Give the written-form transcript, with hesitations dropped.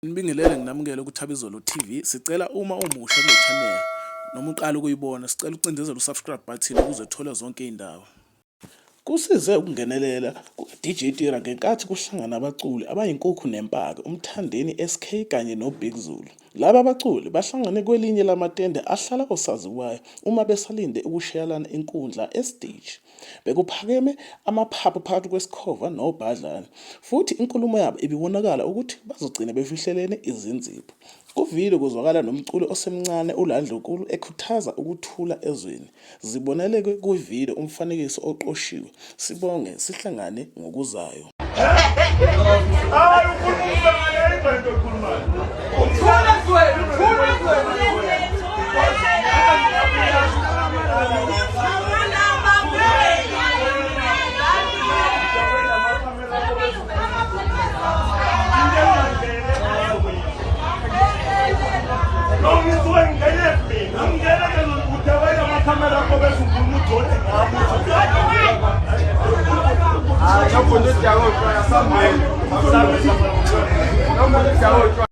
Nibingelele nginamukele kuThabizolo TV. Sicela uma umusha kule channel noma uqala ukuyibona, sicela ucindezele u-subscribe button ukuze uthole zonke iy'ndawo. Kusize ukungenelela ku-DJ Tira ngenkathi kuhlangana abaculi abayinkukhu nempaka, uMthandeni SK kanye noBig Zulu. Laba baculi bahlangane kwelinye lamatende ahlala osaziwayo uma besalinde ukushayelana inkundla estage. Bekuphakeme amaphaphu phakathi kwesikhova nobhadlane, futhi inkulumo yabo ibibonakala ukuthi bazogcina befihlelene izinzipho. Kuvidiyo kuzwakala nomculi osemncane uLandlunkulu ekhuthaza ukuthula ezweni. Ziboneleke kuvidiyo umfanekiso oqoshiwe. Sibonge sihlangane ngokuzayo. Ah, não pode ter